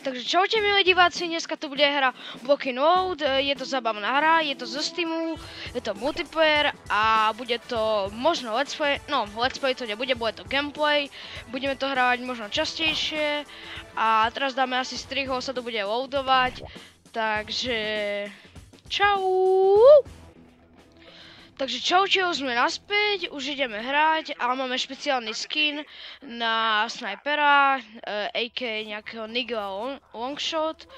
Takže čaute milí diváci, dneska tu bude hra Blocking World, je to zábavná hra, je to zo Steamu, je to multiplayer a bude to možno let's play, no let's play to nebude, bude to gameplay, budeme to hrávať možno častejšie a teraz dáme asi strihov, sa to bude loadovať, takže čau! Takže čaute, už sme naspäť, už ideme hrať a máme špeciálny skin na snajpera, AK nejakého Nigla Longshot.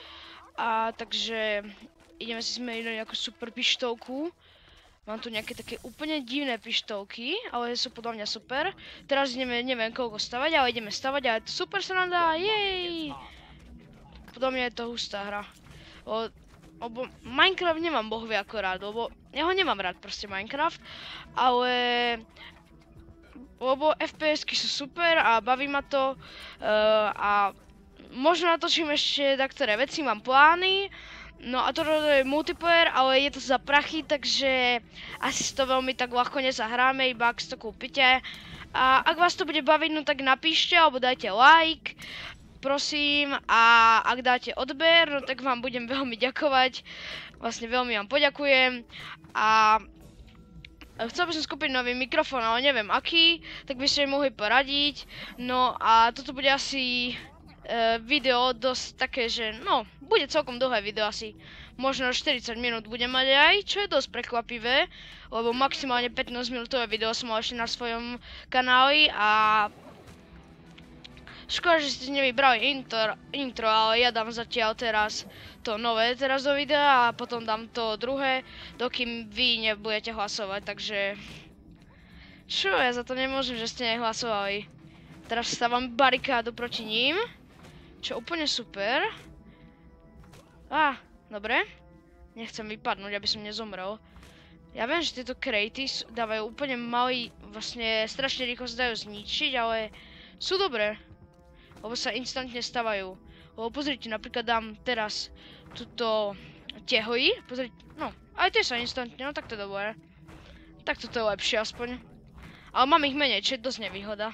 A takže ideme si zmeniť nejakú super pištolku. Mám tu nejaké také úplne divné pištolky, ale sú podľa mňa super. Teraz ideme, neviem koľko stavať, ale ideme stavať a je to super sranda, jej! Podľa mňa je to hustá hra. Lebo Minecraft nemám bohvie ako rád, lebo ja ho nemám rád proste Minecraft, ale lebo FPSky sú super a baví ma to a možno natočím ešte taktoré veci, mám plány, no a to je multiplayer, ale je to za prachy, takže asi si to veľmi tak ľahko nezahráme, iba ak si to kúpite a ak vás to bude baviť, no tak napíšte alebo dajte like. Prosím, a ak dáte odber, no tak vám budem veľmi ďakovať. Vlastne veľmi vám poďakujem. A chcel by som skúpiť nový mikrofón, ale neviem aký, tak by ste mi mohli poradiť. No a toto bude asi video dosť také, že no, bude celkom dlhé video asi. Možno 40 minút budem mať aj, čo je dosť prekvapivé, lebo maximálne 15 minútové video som mal ešte na svojom kanáli a škoda, že ste nevybrali intro, ale ja dám zatiaľ teraz to nové teraz do videa a potom dám to druhé, dokým vy nebudete hlasovať, takže čo, ja za to nemôžem, že ste nehlasovali. Teraz stávam barikádu proti ním, čo úplne super. Dobre, nechcem vypadnúť, aby som nezomrel. Ja viem, že tieto cratey dávajú úplne malý, vlastne strašne rýchlo sa dajú zničiť, ale sú dobré. Lebo sa instantne stavajú. Lebo pozrite, napríklad dám teraz túto tehoji. Pozrite, no, aj tie sa instantne, no tak to je dobré. Tak toto je lepšie aspoň. Ale mám ich menej, čo je dosť nevýhoda.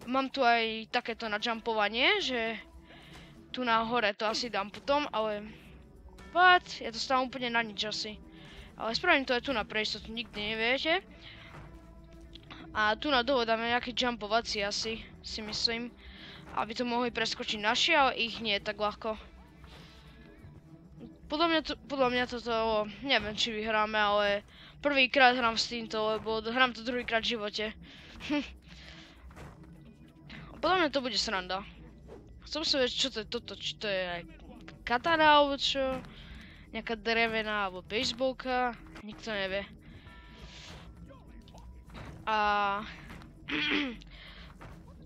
Mám tu aj takéto na jumpovanie, že tu na hore to asi dám potom, ale what? Ja to stávam úplne na nič asi. Ale spravím to aj tu na pre istotu, nikdy neviete. A tu na dole dáme nejaký jumpovací asi, si myslím. Aby to mohli preskočiť naši, ale ich nie tak ľahko. Podľa mňa toto, neviem či vyhráme, ale prvýkrát hrám s týmto, lebo hrám to druhýkrát v živote. Podľa mňa to bude sranda. Chcem sa vedieť, čo to je toto, či to je katana alebo čo. Nejaká drevená alebo baseballka, nikto nevie.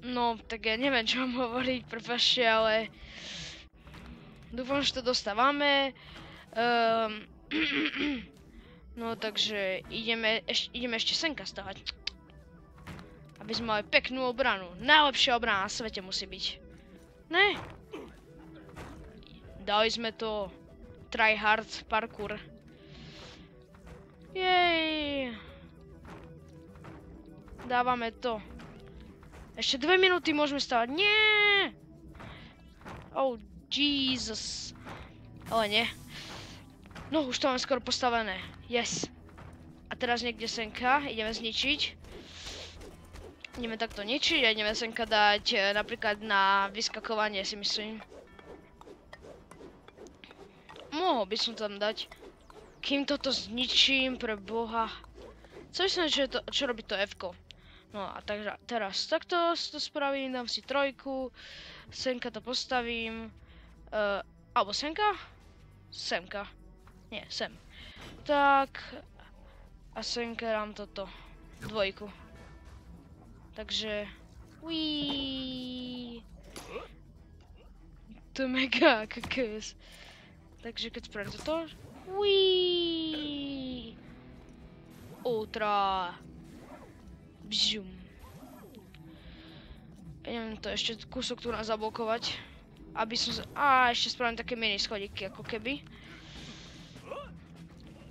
No, tak ja neviem, čo mám hovoriť, prepáčte, ale dúfam, že to dostávame. No, takže ideme ešte senka stavať. Aby sme mali peknú obranu. Najlepšia obrana na svete musí byť. Ne? Dali sme to. Try hard parkour. Jej. Dávame to. Ešte 2 minúty môžeme stavať. Nie! Oh, Jesus. Ale nie. No, už to máme skoro postavené. Yes. A teraz niekde senka. Ideme zničiť. Ideme takto ničiť a ideme senka dať napríklad na vyskakovanie, si myslím. Mohol by som tam dať. Kým toto zničím, pre boha. Co myslím, čo robí to F-ko? No a takže teraz takto to spravím, dám si trojku, senka to postavím, alebo senka? Semka, nie, sem. Tak, a senka dám toto, dvojku. Takže, uiii. To je mega kakos. Takže keď spravím toto, uiii. Ultra. Bžum. Idem to ešte kúsok tu zablokovať. Aby som ešte spravím také mini schodíky, ako keby.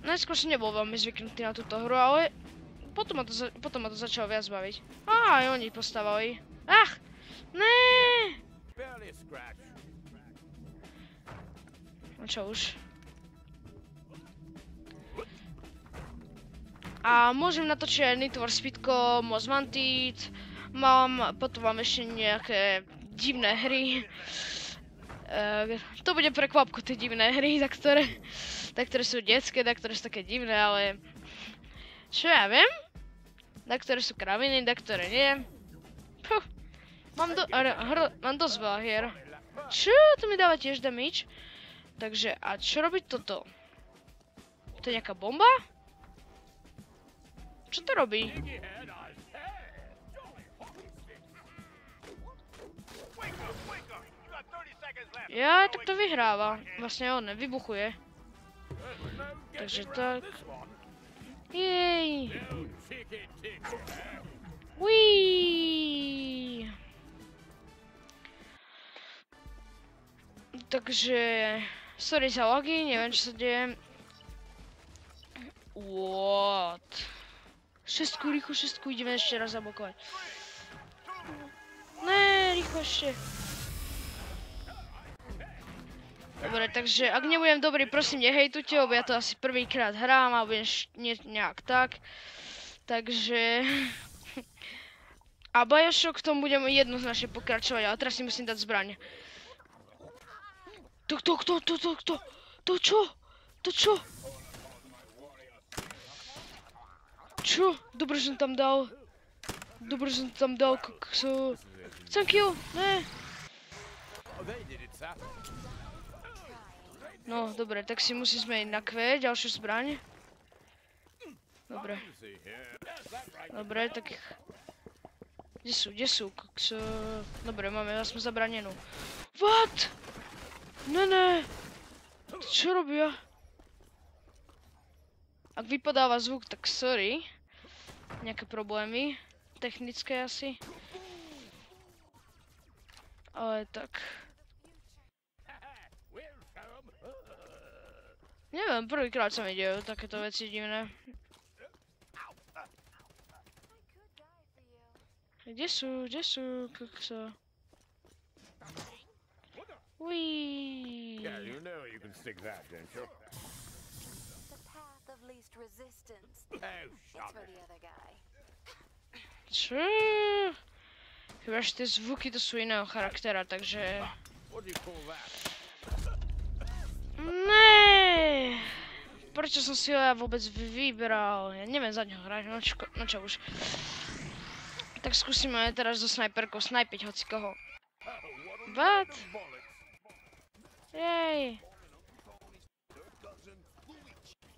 Najskôr som nebol veľmi zvyknutý na túto hru, ale potom ma to začalo viac baviť. Aj oni postavali. Ne! No čo už. A môžem natočiť aj Need for Speedko, Most Wanted. Potom mám ešte nejaké divné hry. To bude prekvapko, tie divné hry, tak ktoré sú detské, tak ktoré sú také divné, ale... Čo ja viem? Tak ktoré sú kraviny, tak ktoré nie. Puh. Mám dosť veľa hier. Čo? To mi dáva tiež damage. Takže, a čo robiť toto? To je nejaká bomba? Čo to robí? Ja, tak to vyhráva. Vlastne on vybuchuje. Takže tak. Jej. Uiii. Takže, sorry za lagy, neviem čo sa deje. What? Šestku, rýchlo šestku, ideme ešte raz zablokovať. Ne, rýchlo ešte. Dobre, takže ak nebudem dobrý, prosím nehejtujte, lebo ja to asi prvýkrát hrám a budem nejak tak. Takže... A Bioshock v tom budem jednoznačne pokračovať, ale teraz si musím dať zbraň. To čo? To čo? Čo? Dobre, že som tam dal. Kokso. Chcem kill, ne. No, dobre, tak si musím zmeniť na Q, ďalšiu zbraň. Dobre. Dobre, tak... Kde sú, kokso? Dobre, máme vlastne zabranenú. What? Ne. Čo robia? Ak vypadáva zvuk, tak sorry. Nejaké problémy. Technické asi. Ale tak. Neviem, prvýkrát sa mi dejú takéto veci divné. Kde sú, kokso? Uiii. Yeah, you know you can stick that, don't you? The path of least resistance. Oh, It's shut for it. the other guy. Čo? Chyba, že tie zvuky to sú iného charaktera, takže... What do you call that? Ne. Prečo som si ho ja vôbec vybral? Ja neviem za ňoho hrať, no čo už. Tak skúsime teraz so snajperkou snajpiť hocikoho. What? Jej.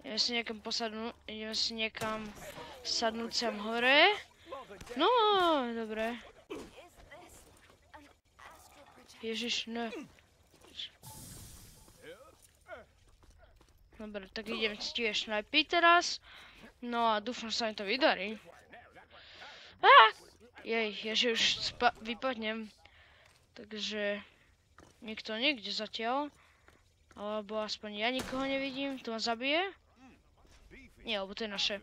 Ideme si niekam sadnúť sem hore. No, dobre. Ježiš, ne. Dobre, tak idem si tiež snajpiť teraz. No a dúfam, že sa mi to vydarí. Jej, že už vypadnem. Takže... Nikto nikde zatiaľ. Alebo aspoň ja nikoho nevidím. To ma zabije? Nie, lebo to je naše.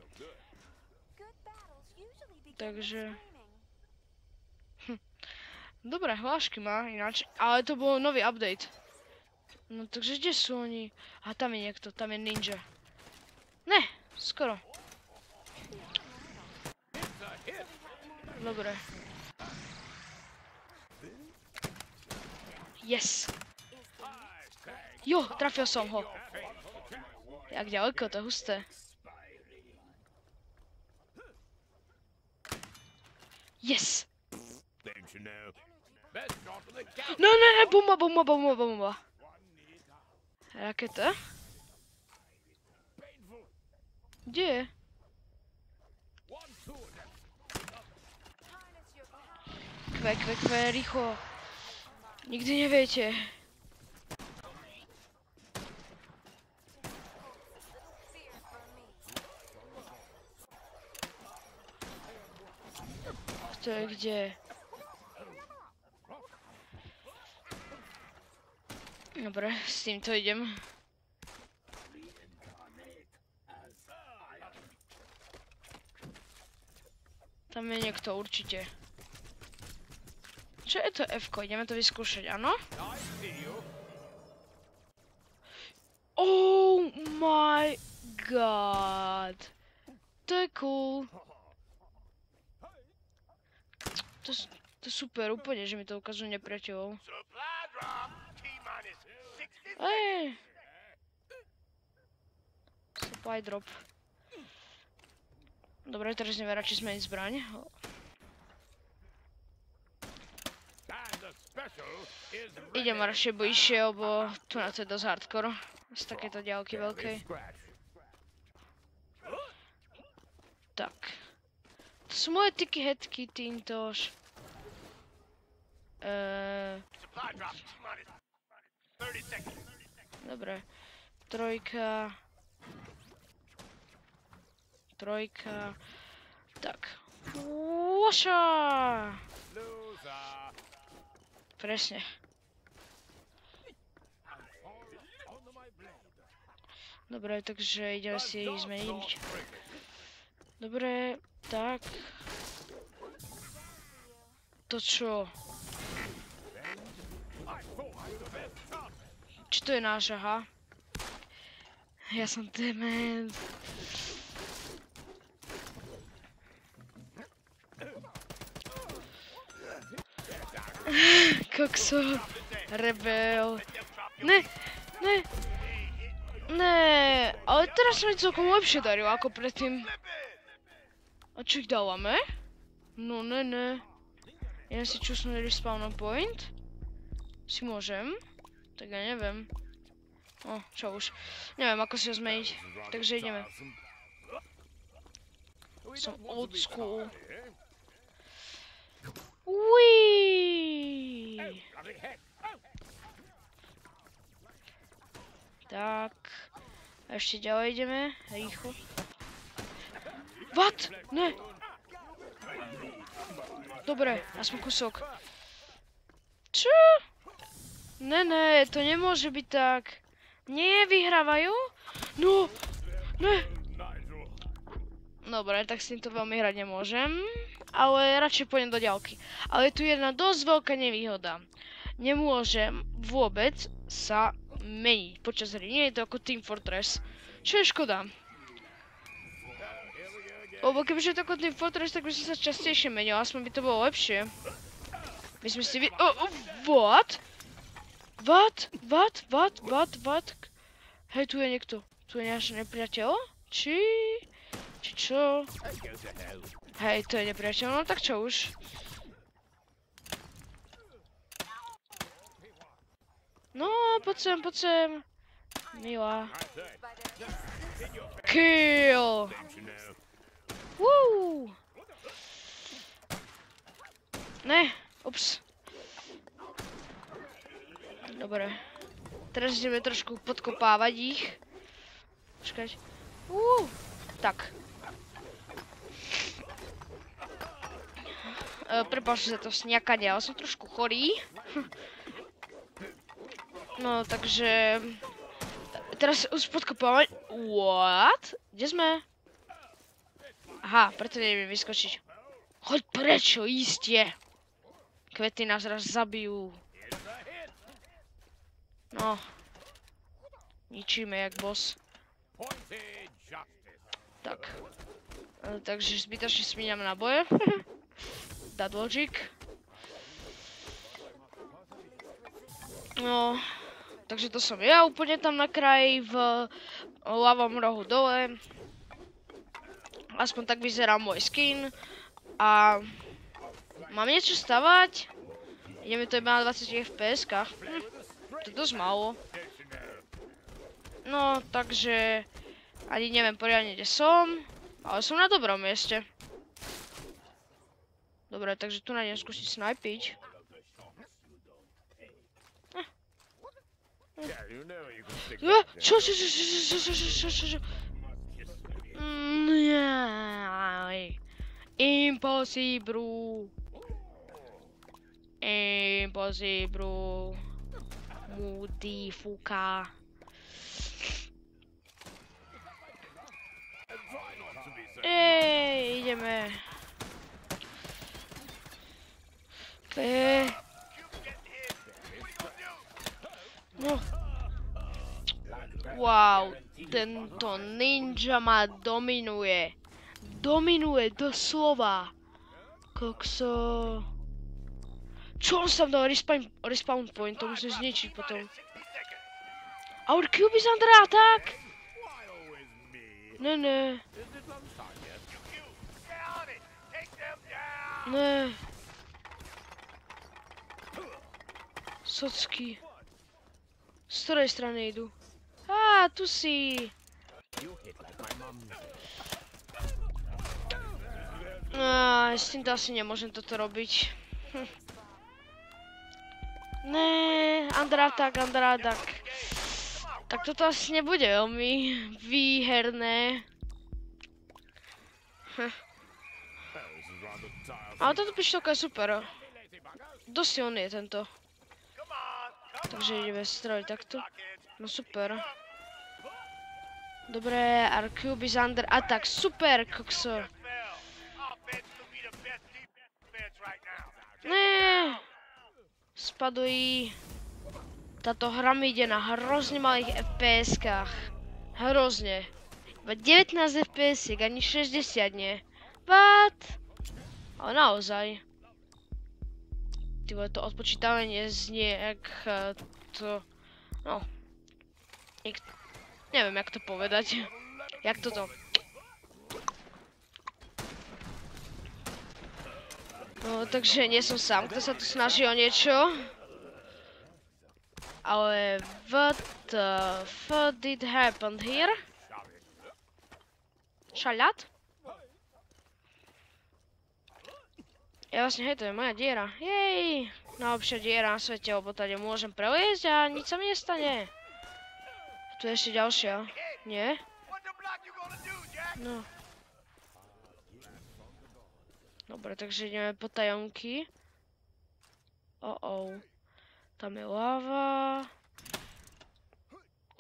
Takže... Dobré hlášky má ináč. Ale to bol nový update. No takže kde sú oni? A tam je niekto, tam je ninja. Ne, skoro. Dobre. Yes. Jo, trafil som ho. Jak ďaleko, to je husté. Yes. No, ne, bomba. Raketa? Kde je? Kve, rýchlo. Nikdy neviete. Kto je kde? Dobre, s týmto idem. Tam je niekto určite. Čo je to F-ko? Ideme to vyskúšať, áno? god. To je cool. To je super, úplne, že mi to ukazujú nepriateľov. Hej. Supply drop. Dobre, teraz neviem radšej zmeniť zbraň. Idem radšej bližšie, lebo tu na to je dosť hardcore. Z takéto diaľky veľkej. Tak. To sú moje tiky hetky, týmtož. Dobre. Trojka. Tak. Voša! Presne. Dobre, takže ideme si ich zmeniť. Dobre, tak. To čo? Či to je náš, aha? Ja som dement. Kokso. Rebel. Ne. Ne, ale teraz sa mi celkom lepšie darilo ako predtým. A čo ich dávame? No ne. Idem si čusnúť respawn point. Si môžem? Tak ja neviem. O, čo už. Neviem ako si ho zmeniť. Takže ideme. Som old school. Uiii. Tak. A ešte ďalej ideme. Rýchlo. What? Ne. Dobre, aspoň kúsok. Čo? Ne, to nemôže byť tak. Nie, vyhrávajú? No. Ne. Dobre, tak s týmto veľmi hrať nemôžem. Ale radšej pôjdem do ďalky. Ale je tu jedna dosť veľká nevýhoda. Nemôžem vôbec sa meniť počas hry. Nie je to ako Team Fortress. Čo je škoda. Lebo kebyže je to ako Team Fortress, tak by som sa častejšie menil. Aspoň by to bolo lepšie. My sme si what? What? Hej, tu je niekto. Tu je náš nepriateľ? Či čo? Hej, to je nepriateľ, no tak čo už? No, poď sem. Milá. Kill! Woo! Ne, ups. Dobre. Teraz ideme trošku podkopávať ich. Počkať. Tak. Prepáčte za to sňakanie, ale som trošku chorý. No, takže... Teraz už podkopávať... What? Kde sme? Aha, preto neviem vyskočiť. Choď prečo, iste. Kvety nás raz zabijú. No. Ničíme jak boss. Tak. Takže zbytočne smíňam náboje. That logic. No, takže to som ja úplne tam na kraji v ľavom rohu dole. Aspoň tak vyzerá môj skin. A mám niečo stavať? Ideme to iba na 20 FPS-kách. To je dosť málo. No, takže ani neviem poriadne, kde som. Ale som na dobrom mieste. Dobre, takže tu nájdem skúsiť snajpiť. Čo? Impossible. Modifuka. Ideme. No. Wow, tento ninja ma dominuje. Dominuje doslova. Kokso. Čo on sa dal respawn point, to musím zničiť potom. Our cube is under attack! Ne. Ne. Socky. Z ktorej strany idú? Á, tu si. S týmto asi nemôžem toto robiť. Ne, under attack. Tak toto asi nebude veľmi výherné. Ale táto pištolka je super. Dosť silný je tento. Takže ideme strojiť takto. No super. Dobre, our cube is under attack. Super, kokso. Ne. Spadují. Táto hra mi ide na hrozne malých FPS-kách. Hrozne. Iba 19 FPS-iek, ani 60 nie. What? Ale naozaj. Ty vole, to odpočítavanie znie jak to... No. Neviem, jak to povedať. Jak toto. No, takže nie som sám, kto sa tu snaží o niečo. Ale what the fuck did happen here? Šaľat? Ja vlastne, hej, to je moja diera. Jej! Najlepšia diera na svete, lebo tady môžem preliesť a nič sa mi nestane. Tu je ešte ďalšia. Nie? No. Dobre, takže ideme po tajomky. Tam je láva.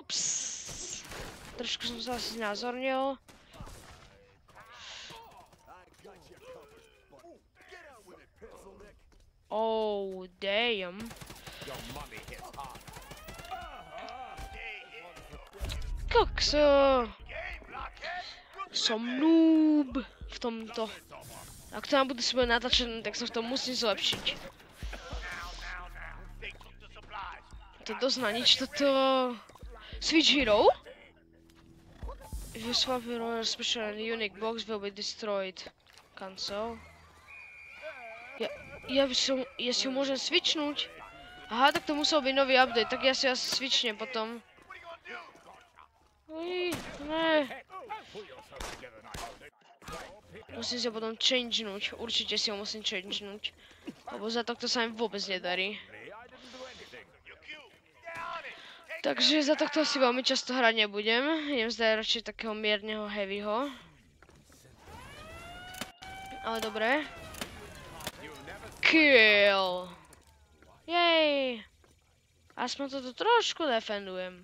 Ups. Trošku som sa asi znázornil. Oh, damn. Kokso. Som noob v tomto. Ak to nám bude si bude natáčené, tak sa v tom musím zlepšiť. To dosť na nič toto... Switch Hero? If you swap hero or special and unique box will be destroyed. Cancel. Ja si ju môžem switchnúť. Aha, tak to musel byť nový update, tak ja si asi switchnem potom. Ne. Musím si ho potom changenúť, určite si ho musím changenúť. Lebo za tohto sa mi vôbec nedarí. Takže za tohto si veľmi často hrať nebudem. Idem zdať radšej takého mierneho heavyho. Ale dobre. Kill! Jej! Aspoň toto trošku defendujem.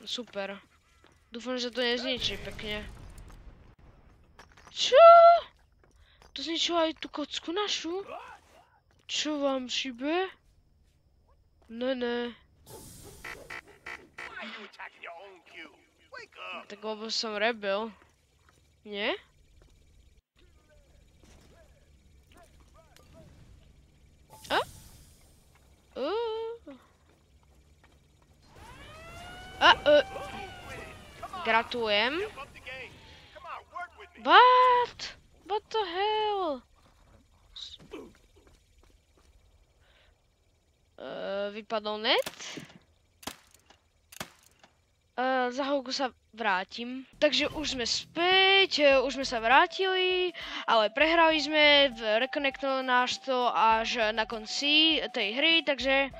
Super. Dúfam, že to nezničí pekne. Čo? To zničilo aj tú kocku našu? Čo vám šibe? Ne. Tak lebo som rebel. Nie? Gratulujem. What? What the hell? Vypadol net. Za chvíľku sa vrátim. Takže už sme späť, už sme sa vrátili, ale prehrali sme, reconnectlo náš to až na konci tej hry, takže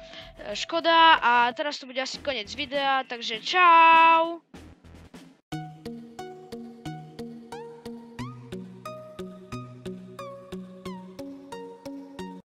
škoda a teraz to bude asi koniec videa, takže čau!